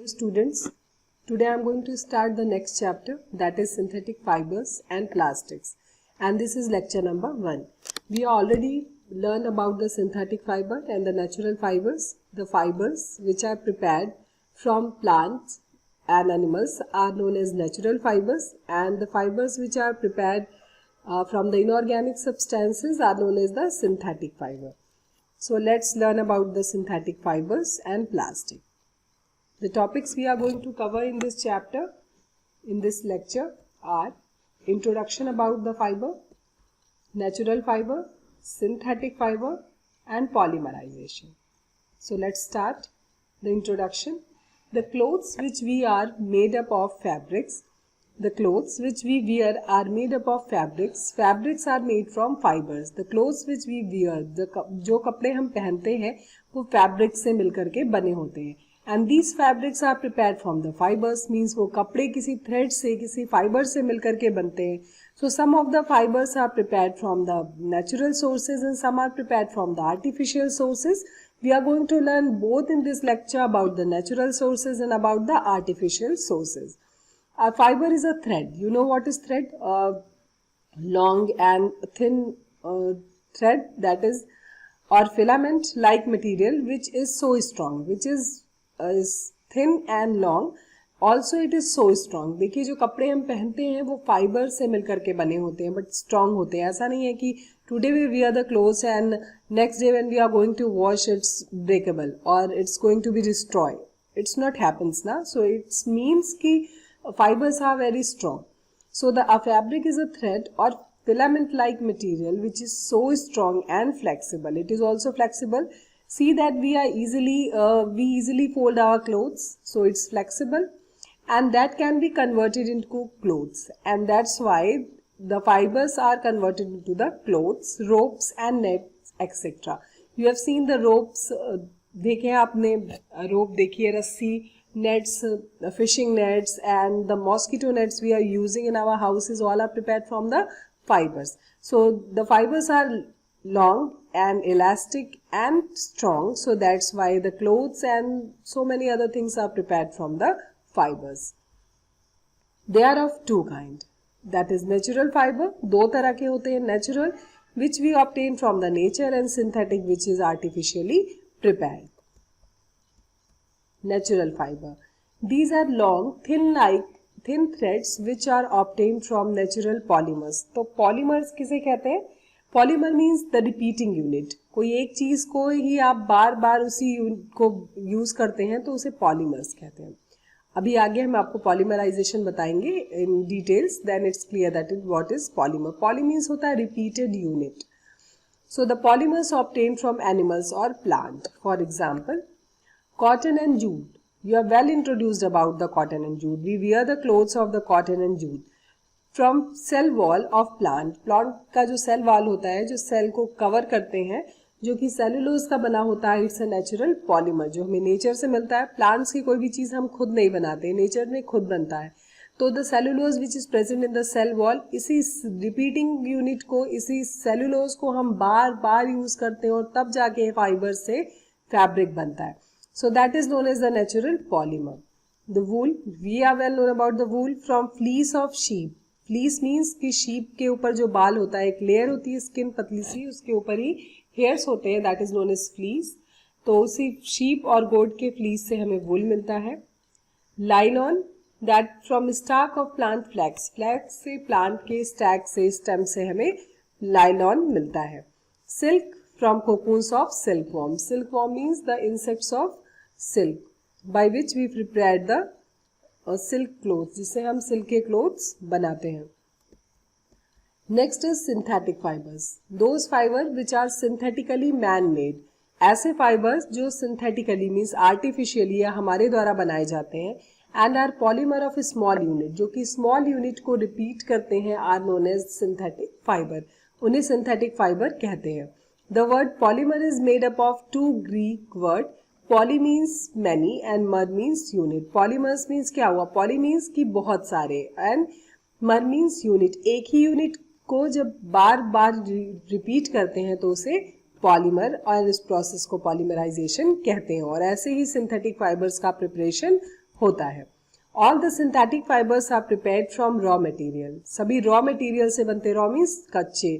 Students, today I am going to start the next chapter, that is synthetic fibers and plastics, and this is lecture number 1. We already learned about the synthetic fiber and the natural fibers. The fibers which are prepared from plants and animals are known as natural fibers, and the fibers which are prepared from the inorganic substances are known as the synthetic fiber. So let's learn about the synthetic fibers and plastic. The topics we are going to cover in this chapter, in this lecture, are introduction about the fiber, natural fiber, synthetic fiber, and polymerization. So let's start the introduction. The clothes which we are made up of fabrics. The clothes which we wear are made up of fabrics. Fabrics are made from fibers. The clothes which we wear, जो कपड़े हम पहनते हैं वो fabric से मिलकर के बने होते हैं. And these fabrics are prepared from the fibers, means वो कपड़े किसी thread से किसी fiber से मिलकर के बनते हैं. So some of the fibers are prepared from the natural sources and some are prepared from the artificial sources. We are going to learn both in this lecture about the natural sources and about the artificial sources. A fiber is a thread. You know what is thread? Long and thin thread, that is, or filament like material which is so strong, which is thin and long. Also it is so strong. देखिए जो कपड़े हम पहनते हैं वो fibre से मिलकर के बने होते हैं बट स्ट्रॉन्ग होते हैं. ऐसा नहीं है कि today we wear the clothes and next day when we are going to wash it's breakable or it's going to be destroyed. It's not happens na. So it means कि fibers are very strong. So a fabric is a thread or filament like material which is so strong and flexible. It is also flexible. See that we easily fold our clothes, so it's flexible, and that can be converted into clothes, and that's why the fibers are converted into the clothes, ropes and nets, etc. You have seen the ropes. देखे आपने rope देखी है, रस्सी, nets, fishing nets, and the mosquito nets we are using in our houses all are prepared from the fibers. So the fibers are long and elastic and strong, so that's why the clothes and so many other things are prepared from the fibers. They are of two kinds, that is natural fiber, दो तरह के होते हैं, natural which we obtain from the nature and synthetic which is artificially prepared. Natural fiber, these are long thin threads which are obtained from natural polymers. तो polymers किसे कहते हैं? Polymer means the repeating unit. कोई एक चीज को ही आप बार बार उसी को यूज करते हैं तो उसे पॉलीमर्स कहते हैं. अभी आगे हम आपको पॉलीमराइजेशन बताएंगे in details, then it's clear that it what is polymer. Poly means होता है repeated unit. So the polymers obtain from animals और plant. For example cotton and jute. You are well introduced about the cotton and jute. We wear the clothes of the cotton and jute from cell wall of plant. Plant का जो cell wall होता है, जो cell को cover करते हैं, जो कि सेलुलोज का बना होता है, इट्स अ नेचुरल पॉलीमर जो हमें नेचर से मिलता है. प्लांट्स की कोई भी चीज हम खुद नहीं बनाते, नेचर में खुद बनता है. तो the cellulose which is present in the cell wall, इसी रिपीटिंग यूनिट को, इसी सेलुलोज को हम बार बार यूज करते हैं और तब जाके फाइबर से फैब्रिक बनता है. So that is known as the natural polymer. The wool, we are well known about the wool from fleece of sheep. Fleece means कि शीप के ऊपर जो बाल होता है, एक लेयर होती है स्किन पतली सी, उसके ऊपर ही हेयर्स होते हैं, that is known as fleece. तो उसी शीप और गोट के फ्लीस से हमें वूल मिलता है. Linen, that from stalk of plant flax. Flax से, प्लांट के स्टैक से, स्टेम से हमें लाइलॉन मिलता है. Silk from cocoons of silkworm. Silkworm means the insects of silk by which we prepare the silk clothes, जिससे हम सिल्क के क्लोथ्स बनाते हैं. Next is synthetic fibres. Those fibre which are synthetically man made. ऐसे fibres जो synthetically means artificially या हमारे द्वारा बनाए जाते हैं, and are polymer of small unit, जो कि स्मॉल यूनिट को रिपीट करते हैं, are known as synthetic fibre. उन्हें सिंथेटिक फाइबर कहते हैं. The word polymer is made up of two Greek word. Poly means many and mer means unit. Polymers means क्या हुआ? पॉली मीन्स की बहुत सारे, एंड मर मीन्स यूनिट. एक ही unit को जब बार बार रिपीट करते हैं तो उसे पॉलीमर और इस प्रोसेस को पॉलीमराइजेशन कहते हैं. और ऐसे ही सिंथेटिक फाइबर्स का प्रिपरेशन होता है। All the synthetic fibres are prepared from raw material, सभी रॉ मटेरियल से बनते, रॉ मीन्स कच्चे,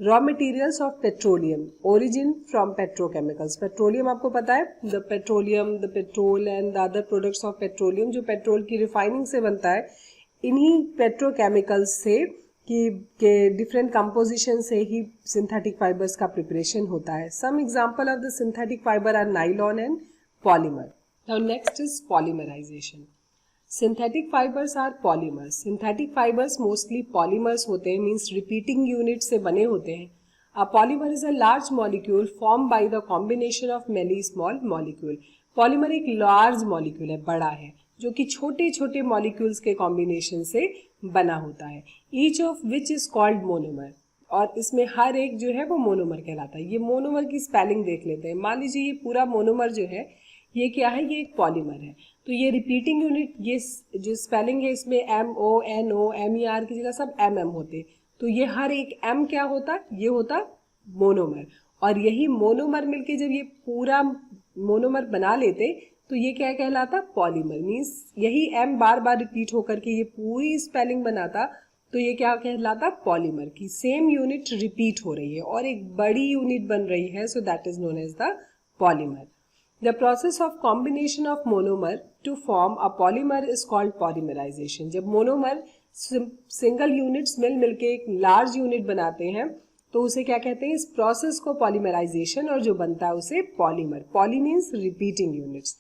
raw materials of petroleum, origin from petrochemicals, petroleum आपको पता है, the petroleum, the petrol and the other products of petroleum, जो petrol की refining से बनता है, इन्हीं पेट्रोकेमिकल्स से के डिफरेंट कंपोजिशन से ही सिंथेटिक फाइबर्स का प्रिपरेशन होता है। Some example of the synthetic fibre are nylon and polymer. Now next is polymerisation. Synthetic fibres are polymers, synthetic fibres mostly polymers होते हैं, मीन्स रिपीटिंग यूनिट से बने होते हैं। A polymer is a large molecule form by the combination of many small molecule. Polymer एक large molecule है, बड़ा है, जो कि छोटे छोटे मॉलिक्यूल्स के कॉम्बिनेशन से बना होता है। Each of which is called monomer, और इसमें हर एक जो है वो मोनोमर कहलाता है। ये मोनोमर की स्पेलिंग देख लेते हैं। मान लीजिए ये पूरा मोनोमर जो है ये क्या है, ये एक पॉलीमर है, तो ये रिपीटिंग यूनिट, ये जो स्पेलिंग है इसमें MONO MER की जगह सब MM होते, तो ये हर एक M क्या होता, ये होता मोनोमर। और यही मोनोमर मिलके जब ये पूरा मोनोमर बना लेते तो ये क्या कहलाता, पॉलीमर। मीन्स यही M बार बार रिपीट होकर के ये पूरी स्पेलिंग बनाता, तो ये क्या कहलाता, पॉलीमर की सेम यूनिट रिपीट हो रही है और एक बड़ी यूनिट बन रही है, so that is known as the polymer. The process of combination of monomer to form a polymer is called polymerization. जब monomer सिंगल यूनिट्स मिलके एक लार्ज यूनिट बनाते हैं तो उसे क्या कहते हैं, इस प्रोसेस को पॉलीमराइजेशन, और जो बनता है उसे polymer. Poly means repeating units.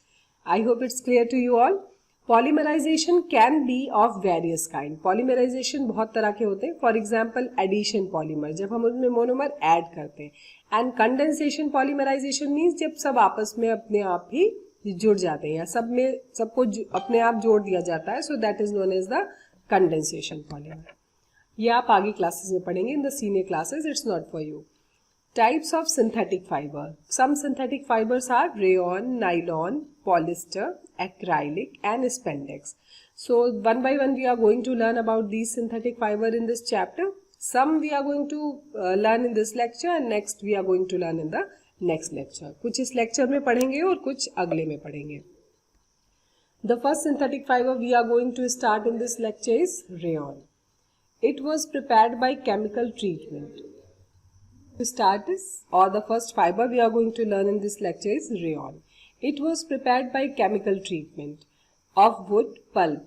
I hope it's clear to you all. Polymerisation can be of various kind, polymerisation बहुत तरह के होते हैं। फॉर एग्जाम्पल एडिशन पॉलीमर, जब हम उसमें मोनोमर ऐड करते हैं, एंड कंडेंसेशन पॉलीमराइजेशन मीन्स जब सब आपस में अपने आप ही जुड़ जाते हैं या सब में सबको अपने आप जोड़ दिया जाता है, so that is known as the condensation polymer. ये आप आगे क्लासेस में पढ़ेंगे, in the senior classes, it's not for you. Types of synthetic fiber. Some synthetic fibers are rayon, nylon, polyester, acrylic and spandex. So one by one we are going to learn about these synthetic fiber in this chapter. Some we are going to learn in this lecture and next we are going to learn in the next lecture. कुछ इस lecture में पढ़ेंगे और कुछ अगले में पढ़ेंगे. The first synthetic fiber we are going to start in this lecture is rayon. It was prepared by chemical treatment. To start this, or the first fiber we are going to learn in this lecture is rayon. It was prepared by chemical treatment of wood pulp.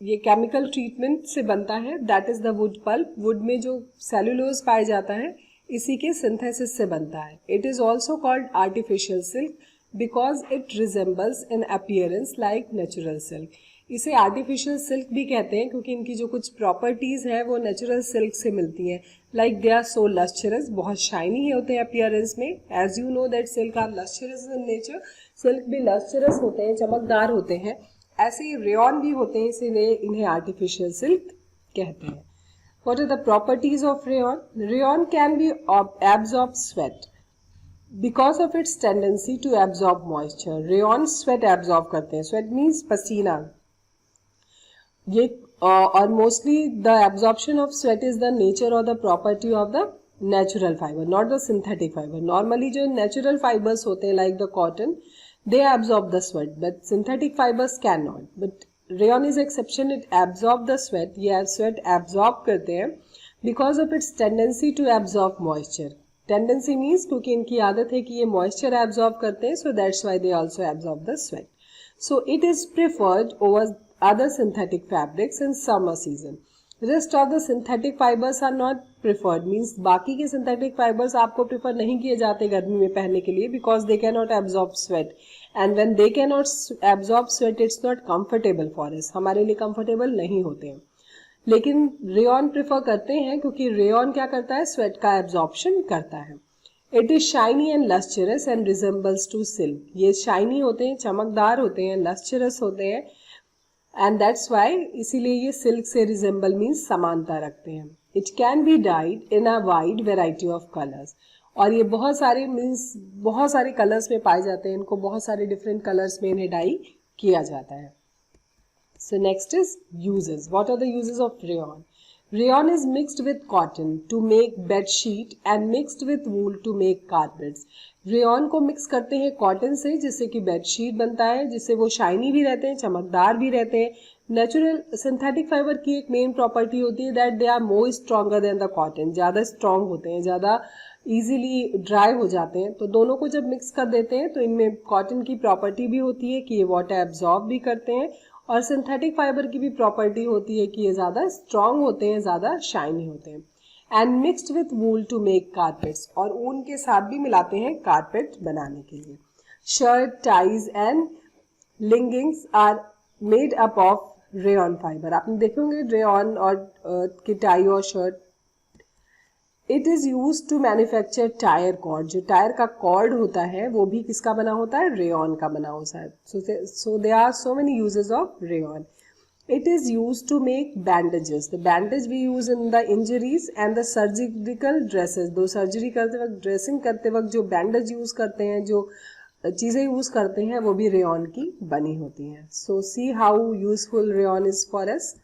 ये chemical treatment से बनता है, that is the wood pulp. wood में जो cellulose पाया जाता है इसी के synthesis से बनता है. It is also called artificial silk because it resembles in appearance like natural silk. इसे आर्टिफिशियल सिल्क भी कहते हैं क्योंकि इनकी जो कुछ प्रॉपर्टीज है वो नेचुरल सिल्क से मिलती हैं. Like they are so lustrous, बहुत शाइनी होते हैं अपीयरेंस में. As you know that silk are lustrous in nature, silk भी लस्चरस होते हैं, चमकदार होते हैं. ऐसे ही रेयॉन भी होते हैं, इसीलिए इन्हें आर्टिफिशियल सिल्क कहते हैं. What are the properties of rayon? Rayon can be absorb sweat because of its tendency to absorb moisture. Rayon sweat absorb करते हैं. स्वेट मीन्स पसीना. ये और mostly the absorption of sweat is the nature और the property of the natural fibre, not the synthetic fibre. Normally जो natural fibres होते हैं like the cotton, they absorb the sweat, but synthetic fibres can not. But rayon is exception, it absorb the sweat. ये sweat absorb करते हैं because of its tendency to absorb moisture. Tendency means क्योंकि इनकी आदत है कि ये moisture absorb करते हैं, सो that's why they also absorb the sweat. So it is preferred over other synthetic fabrics in summer season. Rest of the synthetic fibers are not preferred, means बाकी के synthetic fibers आपको prefer नहीं किए जाते गर्मी में पहनने के लिए because they cannot absorb sweat, and when they cannot absorb sweat it's not comfortable for us, हमारे लिए comfortable नहीं होते हैं. लेकिन रेयॉन प्रेफर करते हैं क्योंकि रेयॉन क्या करता है, स्वेट का एब्जॉर्प्शन करता है. It is shiny and lustrous and resembles to silk. ये शाइनी होते हैं, चमकदार होते हैं, लस्चरस होते हैं, एंड दैट्स वाई इसीलिए ये सिल्क से रिजेंबल मीन्स समानता रखते हैं. It can B died in a wide variety of colours. और ये बहुत सारे मीन्स बहुत सारे कलर्स में पाए जाते हैं, इनको बहुत सारे डिफरेंट कलर्स में इन्हें डाई किया जाता है. So next is uses. What are the uses of rayon? Rayon is mixed with cotton to make bed sheet and mixed with wool to make carpets. Rayon को मिक्स करते हैं cotton से जिससे कि बेड शीट बनता है, जिससे वो शाइनी भी रहते हैं, चमकदार भी रहते हैं. नेचुरल सिंथेटिक फाइबर की एक मेन प्रॉपर्टी होती है that they are more stronger than the cotton. ज़्यादा स्ट्रॉन्ग होते हैं, ज़्यादा इजीली ड्राई हो जाते हैं. तो दोनों को जब मिक्स कर देते हैं तो इनमें कॉटन की प्रॉपर्टी भी होती है कि ये वाटर एब्जॉर्ब भी करते हैं, और सिंथेटिक फाइबर की भी प्रॉपर्टी होती है कि ये ज़्यादा स्ट्रॉन्ग होते हैं, ज़्यादा शाइनी होते हैं. And mixed with wool to make carpets, और ऊन के साथ भी मिलाते हैं कारपेट बनाने के लिए. Shirt, ties and linings are made up of rayon fibre. आपने देखे होंगे रेयन और की टाई और shirt. It is use to manufacture tyre cord. जो टायर का कॉर्ड होता है वो भी किसका बना होता है? रेयन का बना होता है. So there are so many uses of rayon. It is used to make bandages. The bandage we use in the injuries and the surgical dresses. दो सर्जरी करते वक्त, ड्रेसिंग करते वक्त जो बैंडेज यूज करते हैं, जो चीज़ें यूज करते हैं, वो भी रेयन की बनी होती हैं. So see how useful rayon is for us.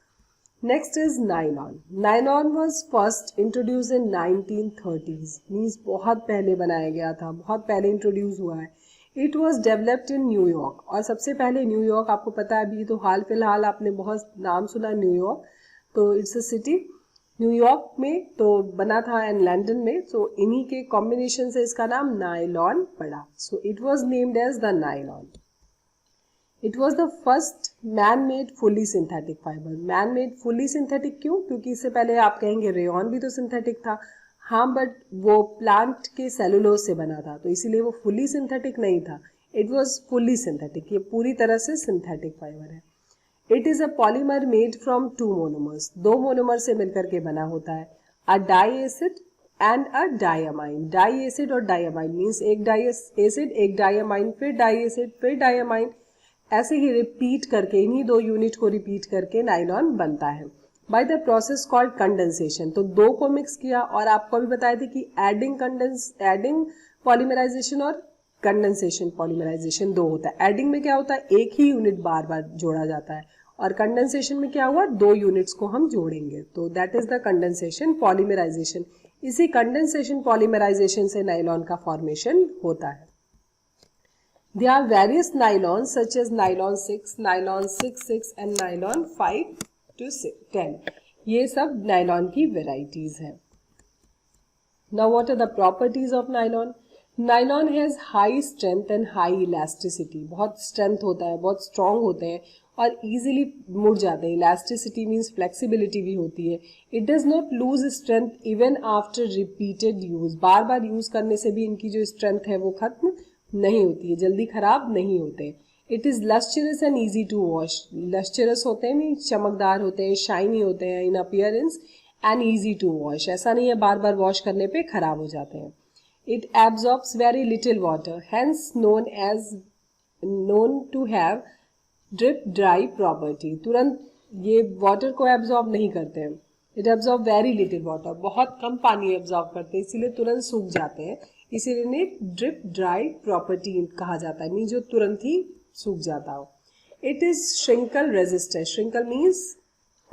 Next is nylon. Nylon was first introduced in 1930s. Means बहुत पहले बनाया गया था, बहुत पहले इंट्रोड्यूस हुआ है. It was developed in New York. और सबसे पहले न्यूयॉर्क, आपको पता है अभी तो हाल फिलहाल आपने बहुत नाम सुना न्यूयॉर्क, तो इट्स अ सिटी. न्यूयॉर्क में तो बना था एंड लंदन में. तो इन्हीं के कॉम्बिनेशन से इसका नाम नायलॉन पड़ा. So it was named as the nylon. It was the first man made fully synthetic fibre. Man made fully synthetic क्यों? क्योंकि इससे पहले आप कहेंगे रेयन भी तो सिंथेटिक था. हाँ, बट वो प्लांट के सेलुलोज से बना था, तो इसीलिए वो फुली सिंथेटिक नहीं था. It was fully synthetic. ये पूरी तरह से सिंथेटिक फाइबर है. It is a polymer made from 2 monomers. 2 monomer से मिलकर के बना होता है. A diacid and a diamine. Diacid और डाइअमाइन मीन्स एक डाई एसिड, एक डाइअमाइन, फिर डाई एसिड, फिर डाइअमाइन. ऐसे ही रिपीट करके, इन्हीं 2 यूनिट को रिपीट करके नायलॉन बनता है. By the process called condensation. तो 2 को मिक्स किया, और आपको अभी बताया था कि एडिंग पॉलीमराइजेशन और कंडेंसेशन पॉलीमराइजेशन 2 होता है. एडिंग में क्या होता है? एक ही यूनिट बार बार जोड़ा जाता है, और कंडेंसेशन में क्या हुआ? 2 यूनिट्स को हम जोड़ेंगे, तो that is the condensation polymerisation. इसी कंडेंसेशन पॉलीमराइजेशन से नायलॉन का फॉर्मेशन होता है. There are various nylons such as nylon 6, nylon 6/6 and nylon 5 to 10. ये सब नायलॉन की वेराइटीज हैं. Now what are the properties of nylon? Nylon has high strength and high elasticity. बहुत strength होता है, बहुत स्ट्रॉन्ग होते हैं और इजीली मुड़ जाते हैं. इलास्टिसिटी मीन्स फ्लेक्सिबिलिटी भी होती है. It does not lose strength even after repeated use. Bar bar use करने से भी इनकी जो स्ट्रेंथ है वो खत्म नहीं होती है, जल्दी खराब नहीं होते. It is lustrous and easy to wash. Lustrous होते हैं मीन्स चमकदार होते हैं, शाइनी होते हैं in appearance, and easy to wash. ऐसा नहीं है बार बार वॉश करने पे खराब हो जाते हैं. It absorbs very little water, hence known to have drip dry property. तुरंत ये वाटर को एब्जॉर्ब नहीं करते हैं. It absorb very little water. बहुत कम पानी एब्जॉर्ब करते हैं, इसीलिए तुरंत सूख जाते हैं. इसीलिए इन्हें ड्रिप ड्राई प्रॉपर्टी कहा जाता है, मीन जो तुरंत ही सूख जाता हो. It is wrinkle resistant. Wrinkle means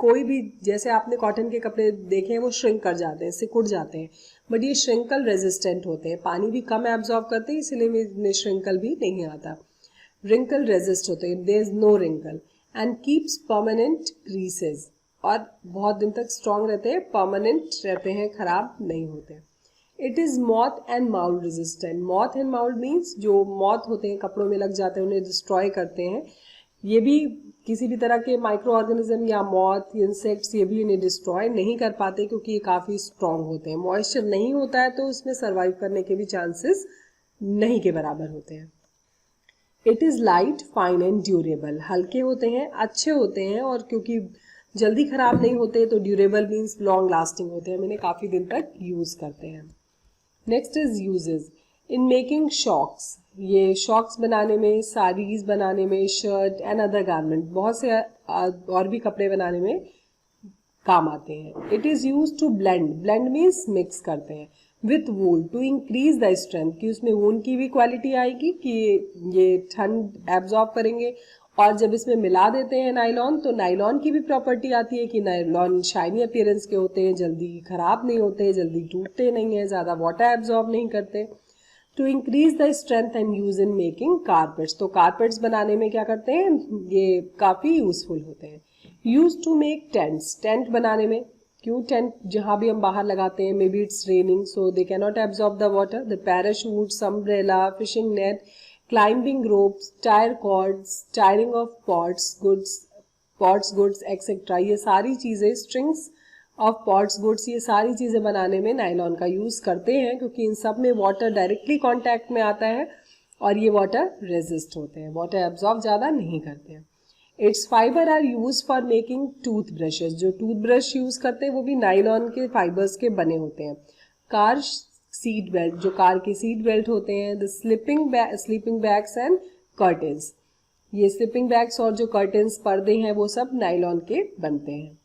कोई भी, जैसे आपने कॉटन के कपड़े देखे हैं वो श्रिंक कर जाते हैं, सिकुड़ जाते हैं, बट ये श्रिंकल रेजिस्टेंट होते हैं. पानी भी कम एब्जॉर्ब करते हैं, इसीलिए इनमें श्रिंकल भी नहीं आता. रिंकल रेजिस्ट होते हैं, there is no wrinkle. And keeps permanent creases. और बहुत दिन तक स्ट्रॉन्ग रहते हैं, परमानेंट रहते हैं, खराब नहीं होते. It is moth and mould resistant. Moth and mould means जो मॉथ होते हैं, कपड़ों में लग जाते हैं, उन्हें डिस्ट्रॉय करते हैं. ये भी किसी भी तरह के माइक्रो ऑर्गेनिज्म या मॉथ, इंसेक्ट्स, ये भी इन्हें डिस्ट्रॉय नहीं कर पाते क्योंकि ये काफ़ी स्ट्रॉन्ग होते हैं. मॉइस्चर नहीं होता है तो उसमें सर्वाइव करने के भी चांसेस नहीं के बराबर होते हैं. It is light, fine and durable. हल्के होते हैं, अच्छे होते हैं, और क्योंकि जल्दी खराब नहीं होते तो ड्यूरेबल मीन्स लॉन्ग लास्टिंग होते हैं, हम इन्हें काफ़ी दिन तक यूज़ करते हैं. Next is uses. In making socks. ये शॉक्स बनाने में, साड़ीज बनाने में, शर्ट एंड अदर गारमेंट, बहुत से और भी कपड़े बनाने में काम आते हैं. It is use to blend. Blend means mix करते हैं. With wool to increase the strength, कि उसमें वूल की भी क्वालिटी आएगी कि ये ठंड एब्जॉर्ब करेंगे, और जब इसमें मिला देते हैं नायलॉन, तो नायलॉन की भी प्रॉपर्टी आती है कि नायलॉन शाइनी अपीयरेंस के होते हैं, जल्दी खराब नहीं होते, जल्दी टूटते नहीं हैं, ज़्यादा वाटर एब्जॉर्ब नहीं करते। To increase the strength and use in making carpets, तो कारपेट्स बनाने में क्या करते हैं, ये काफ़ी यूजफुल होते हैं। Use to make tents, tent बनाने में, क्यों टेंट जहाँ भी हम बाहर लगाते हैं, may be it's raining so they can not absorb the water, the parachutes, umbrella, fishing net, climbing ropes, tire cords, tiring of pots goods etc. ये सारी चीज़ें, strings of pots goods, ये सारी चीज़ें बनाने में नायलॉन का यूज़ करते हैं, क्योंकि इन सब में वाटर डायरेक्टली कांटेक्ट में आता है और ये वाटर रेजिस्ट होते हैं, वाटर एब्जॉर्ब ज़्यादा नहीं करते हैं। Its fibre are use for making tooth brushes, जो टूथ ब्रश यूज़ करते हैं वो भी नायलॉन के फाइबर्स के बने होते हैं। कार सीट बेल्ट, जो कार के सीट बेल्ट होते हैं, the sleeping bags and curtains, ये स्लीपिंग बैग्स और जो कर्टेंस पर्दे हैं वो सब नायलॉन के बनते हैं।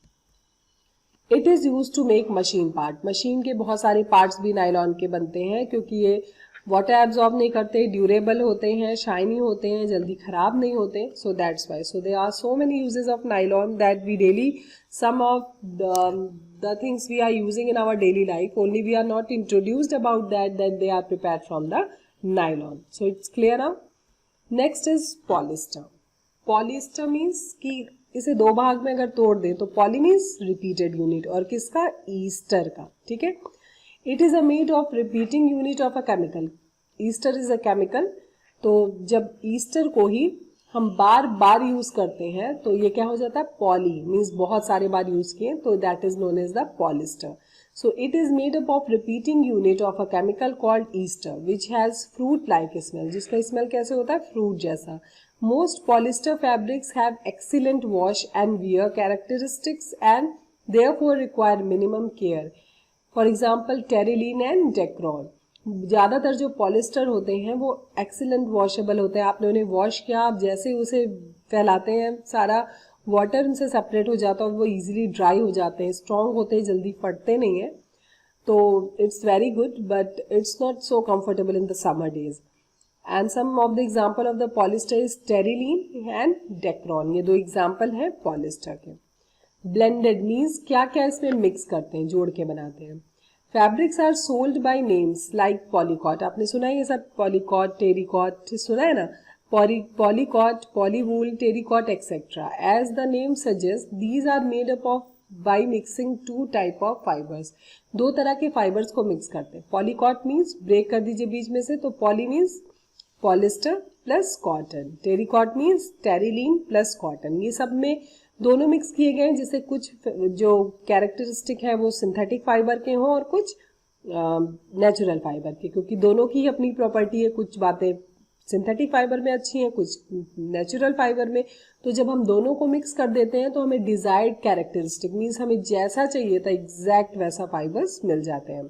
It is use to make machine part, machine के बहुत सारे पार्ट्स भी नायलॉन के बनते हैं, क्योंकि ये वाटर एब्जॉर्ब नहीं करते, ड्यूरेबल होते हैं, शाइनी होते हैं, जल्दी खराब नहीं होते, so that's why. So there are so many uses of nylon that we daily, some of the things we are using in our daily life, only we are not introduced about that they are prepared from the nylon. So it's clear now. Next is polyester. Polyester means कि इसे दो भाग में अगर तोड़ दें तो poly means repeated unit, और किसका, ईस्टर का, ठीक है। It is a made of repeating unit of a chemical. Easter is a chemical, तो जब ईस्टर को ही हम बार बार यूज करते हैं तो ये क्या हो जाता है, पॉली मीन्स बहुत सारे बार यूज किए, तो that is known as the polyester. So it is made up of repeating unit of a chemical called ester which has fruit like smell, जिसका स्मेल कैसे होता है, फ्रूट जैसा। Most polyester fabrics have excellent wash and wear characteristics and therefore require minimum care, for example Terylene and Dacron. ज़्यादातर जो polyester होते हैं वो एक्सीलेंट वॉशेबल होते हैं, आपने उन्हें वॉश किया, आप जैसे उसे फैलाते हैं सारा वाटर उनसे सेपरेट हो जाता है और वो इजीली ड्राई हो जाते हैं, स्ट्रॉन्ग होते हैं, जल्दी फटते नहीं हैं, तो it's very good, but it's not so comfortable in the summer days. And some of the example of the polyester is Terylene and Dacron, ये दो एग्जाम्पल हैं पॉलिस्टर के। ब्लेंडेड मीन्स क्या क्या इसमें मिक्स करते हैं, जोड़ के बनाते हैं। Fabrics are sold by names like polycot, आपने सुना है ये सब, पॉलीकॉट, टेरिकॉट, सुना है ना, polycot, polywool, terrycot et cetera. As the name suggest these are made up of by mixing two type of fibres, दो तरह के फाइबर्स को मिक्स करते हैं। पॉलीकॉट मीन्स, ब्रेक कर दीजिए बीच में से, तो poly means polyester plus cotton, terricot means terylene plus cotton, ये सब में दोनों मिक्स किए गए हैं, जिससे कुछ जो कैरेक्टरिस्टिक है वो सिंथेटिक फाइबर के हों और कुछ नेचुरल फाइबर के, क्योंकि दोनों की अपनी प्रॉपर्टी है, कुछ बातें सिंथेटिक फाइबर में अच्छी हैं, कुछ नेचुरल फाइबर में। तो जब हम दोनों को मिक्स कर देते हैं तो हमें डिजायर्ड कैरेक्टरिस्टिक मीन्स हमें जैसा चाहिए था एग्जैक्ट वैसा फाइबर्स मिल जाते हैं।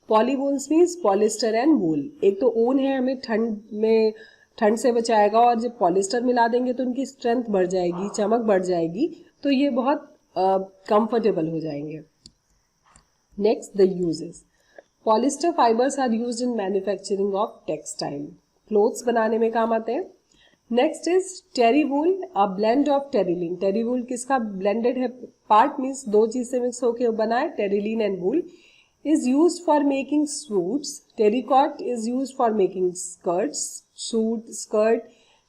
पॉलीवूल्स मीन्स पॉलिस्टर एंड वूल, एक तो ऊन है, हमें ठंड से बचाएगा, और जब पॉलिस्टर मिला देंगे तो उनकी स्ट्रेंथ बढ़ जाएगी, चमक बढ़ जाएगी, तो ये बहुत कंफर्टेबल हो जाएंगे। Next, the uses. Polyester fibres are used in manufacturing of textile, clothes बनाने में काम आते हैं। Next is terry wool, a blend of terylene, terry wool किसका ब्लेंडेड है पार्ट, मीन्स दो चीज से मिक्स होकर बना है, terylene and wool. is used for making suits, terracotta is used for making skirts, skirt,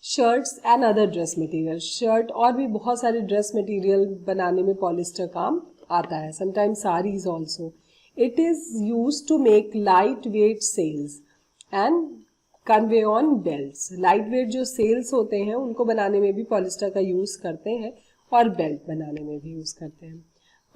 shirts and other dress material, shirt और भी बहुत सारे ड्रेस मटेरियल बनाने में पॉलिस्टर काम आता है, sometimes sarees also. It is used to make light weight sails and convey on belts, light weight जो सेल्स होते हैं उनको बनाने में भी पॉलिस्टर का यूज करते हैं और बेल्ट बनाने में भी यूज करते हैं।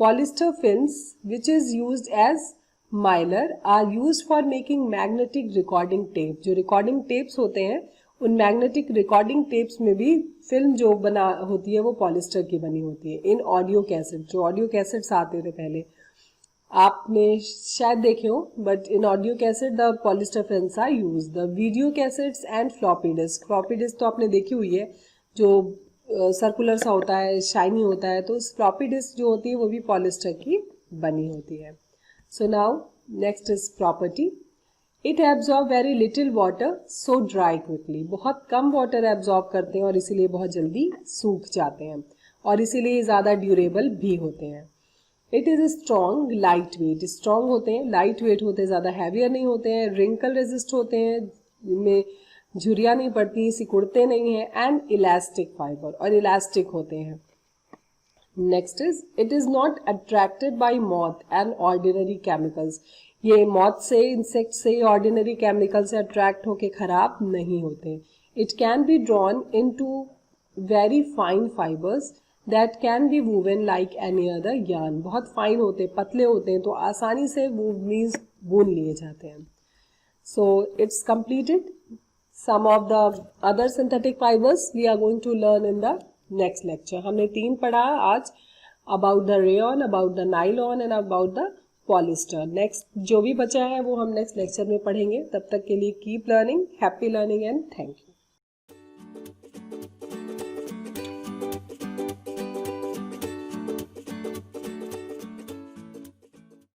Polyester films which is used as Mylar are used for making magnetic recording tape, जो रिकॉर्डिंग टेप्स होते हैं उन मैग्नेटिक रिकॉर्डिंग टेप्स में भी फिल्म जो बना होती है वो पॉलिस्टर की बनी होती है। इन ऑडियो कैसेट, जो ऑडियो कैसेट्स आते थे पहले आपने शायद देखे हो, but in audio cassette the polyester films are use. The video cassettes and floppy disk, floppy disk तो आपने देखी हुई है जो सर्कुलर सा होता है, शाइनी होता है, तो फ्लॉपी डिस्क जो होती है वो भी पॉलिस्टर की बनी होती है। So now next is property. It absorb very little water so dry quickly, बहुत कम वाटर एब्जॉर्ब करते हैं और इसीलिए बहुत जल्दी सूख जाते हैं और इसीलिए ज़्यादा ड्यूरेबल भी होते हैं। It is strong light weight, strong होते हैं, लाइट वेट होते हैं, ज़्यादा हैवियर नहीं होते हैं, रिंकल रेजिस्ट होते हैं, इनमें झुर्रियाँ नहीं पड़ती, सिकुड़ते नहीं हैं, एंड इलास्टिक फाइबर, और इलास्टिक होते हैं। Next is it is not attracted by moth and ordinary chemicals, ये मॉथ से, इंसेक्ट से, ऑर्डिनरी केमिकल से अट्रैक्ट होके खराब नहीं होते। It can be drawn into very fine fibres that can be woven like any other yarn, बहुत fine होते हैं, पतले होते हैं, तो आसानी से मीन्स बुन लिए जाते हैं। So it's completed. Some of the other synthetic fibers we are going to learn in the next lecture. हमने 3 पढ़ा आज, about the rayon, about the nylon and about the polyester. Next जो भी बचा है वो हम next lecture में पढ़ेंगे। तब तक के लिए keep learning, happy learning and thank you.